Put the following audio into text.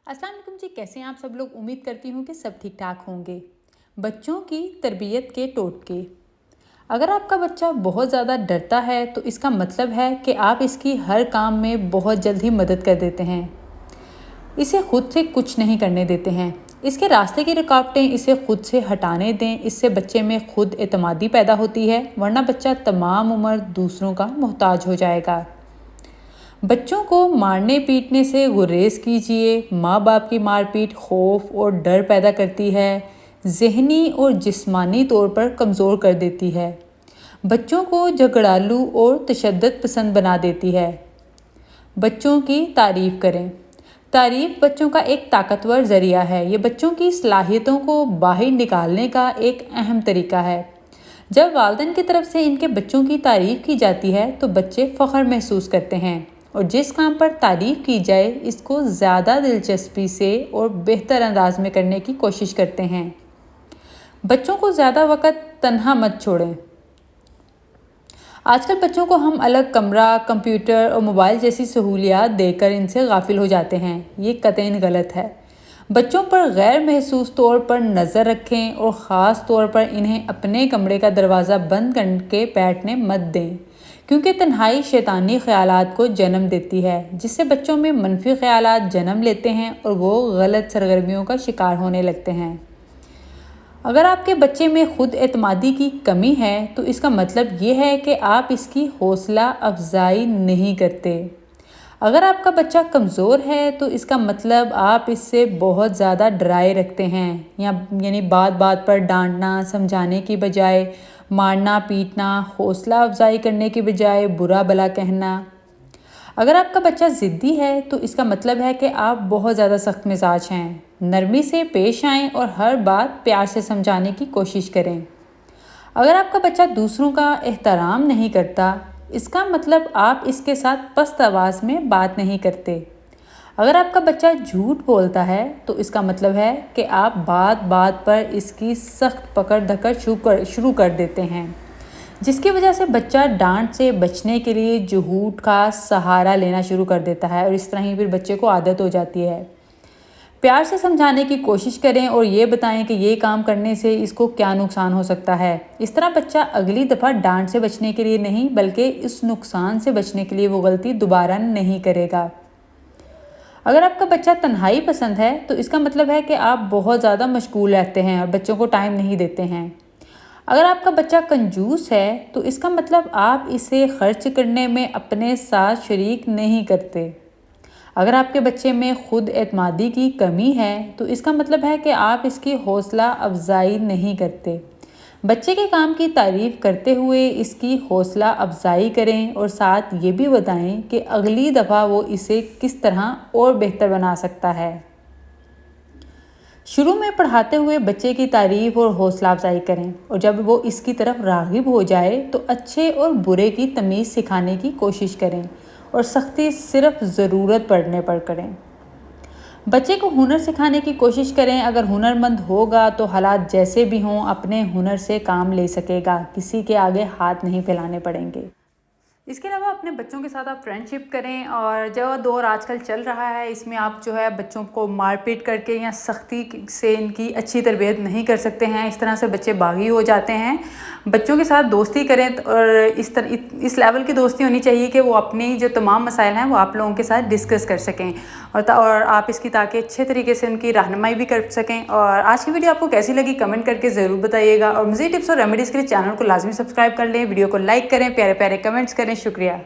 अस्सलाम वालेकुम जी, कैसे हैं आप सब लोग। उम्मीद करती हूँ कि सब ठीक ठाक होंगे। बच्चों की तरबियत के टोटके। अगर आपका बच्चा बहुत ज़्यादा डरता है तो इसका मतलब है कि आप इसकी हर काम में बहुत जल्द ही मदद कर देते हैं, इसे खुद से कुछ नहीं करने देते हैं। इसके रास्ते की रुकावटें इसे खुद से हटाने दें। इससे बच्चे में खुद एतमादी पैदा होती है, वरना बच्चा तमाम उम्र दूसरों का मोहताज हो जाएगा। बच्चों को मारने पीटने से गुरेज कीजिए। माँ बाप की मारपीट खौफ और डर पैदा करती है, ज़हनी और जिस्मानी तौर पर कमज़ोर कर देती है, बच्चों को झगड़ालू और तशद्दुद पसंद बना देती है। बच्चों की तारीफ़ करें। तारीफ़ बच्चों का एक ताकतवर ज़रिया है। ये बच्चों की सलाहियतों को बाहर निकालने का एक अहम तरीका है। जब वालिदैन की तरफ से इनके बच्चों की तारीफ़ की जाती है तो बच्चे फ़ख्र महसूस करते हैं और जिस काम पर तारीफ़ की जाए इसको ज़्यादा दिलचस्पी से और बेहतर अंदाज में करने की कोशिश करते हैं। बच्चों को ज़्यादा वक्त तन्हा मत छोड़ें। आजकल बच्चों को हम अलग कमरा, कंप्यूटर और मोबाइल जैसी सहूलियात देकर इनसे गाफिल हो जाते हैं। ये कतईन गलत है। बच्चों पर गैर महसूस तौर पर नज़र रखें और ख़ास तौर पर इन्हें अपने कमरे का दरवाज़ा बंद करके बैठने मत दें, क्योंकि तन्हाई शैतानी ख्यालात को जन्म देती है, जिससे बच्चों में मनफी ख्यालात जन्म लेते हैं और वो गलत सरगर्मियों का शिकार होने लगते हैं। अगर आपके बच्चे में खुद एतमादी की कमी है तो इसका मतलब ये है कि आप इसकी हौसला अफजाई नहीं करते। अगर आपका बच्चा कमज़ोर है तो इसका मतलब आप इससे बहुत ज़्यादा डराए रखते हैं, यानी बात बात पर डांटना, समझाने की बजाय मारना पीटना, हौसला अफजाई करने की बजाय बुरा भला कहना। अगर आपका बच्चा ज़िद्दी है तो इसका मतलब है कि आप बहुत ज़्यादा सख्त मिजाज हैं। नरमी से पेश आएँ और हर बात प्यार से समझाने की कोशिश करें। अगर आपका बच्चा दूसरों का एहतराम नहीं करता, इसका मतलब आप इसके साथ पस्त आवाज़ में बात नहीं करते। अगर आपका बच्चा झूठ बोलता है तो इसका मतलब है कि आप बात बात पर इसकी सख्त पकड़ धकड़ शुरू कर देते हैं, जिसकी वजह से बच्चा डांट से बचने के लिए झूठ का सहारा लेना शुरू कर देता है और इस तरह ही फिर बच्चे को आदत हो जाती है। प्यार से समझाने की कोशिश करें और ये बताएं कि ये काम करने से इसको क्या नुकसान हो सकता है। इस तरह बच्चा अगली दफ़ा डांट से बचने के लिए नहीं बल्कि इस नुकसान से बचने के लिए वो गलती दोबारा नहीं करेगा। अगर आपका बच्चा तन्हाई पसंद है तो इसका मतलब है कि आप बहुत ज़्यादा मशगूल रहते हैं और बच्चों को टाइम नहीं देते हैं। अगर आपका बच्चा कंजूस है तो इसका मतलब आप इसे खर्च करने में अपने साथ शरीक नहीं करते। अगर आपके बच्चे में खुद एतमादी की कमी है तो इसका मतलब है कि आप इसकी हौसला अफजाई नहीं करते। बच्चे के काम की तारीफ़ करते हुए इसकी हौसला अफजाई करें और साथ ये भी बताएं कि अगली दफ़ा वो इसे किस तरह और बेहतर बना सकता है। शुरू में पढ़ाते हुए बच्चे की तारीफ़ और हौसला अफजाई करें और जब वो इसकी तरफ राग़िब हो जाए तो अच्छे और बुरे की तमीज़ सिखाने की कोशिश करें और सख्ती सिर्फ ज़रूरत पड़ने पर करें। बच्चे को हुनर सिखाने की कोशिश करें। अगर हुनरमंद होगा तो हालात जैसे भी हों अपने हुनर से काम ले सकेगा, किसी के आगे हाथ नहीं फैलाने पड़ेंगे। इसके अलावा अपने बच्चों के साथ आप फ्रेंडशिप करें और जो दौर आजकल चल रहा है इसमें आप जो है बच्चों को मारपीट करके या सख्ती से इनकी अच्छी तरबियत नहीं कर सकते हैं। इस तरह से बच्चे बागी हो जाते हैं। बच्चों के साथ दोस्ती करें और इस लेवल की दोस्ती होनी चाहिए कि वो अपनी जो तमाम मसाइल हैं वो आप लोगों के साथ डिस्कस कर सकें और आप इसकी ताकि अच्छे तरीके से उनकी रहनुमाई भी कर सकें। और आज की वीडियो आपको कैसी लगी कमेंट करके ज़रूर बताइएगा और मज़ीद टिप्स और रेमेडीज़ के लिए चैनल को लाजमी सब्सक्राइब कर लें, वीडियो को लाइक करें, प्यारे प्यारे कमेंट्स करें। शुक्रिया।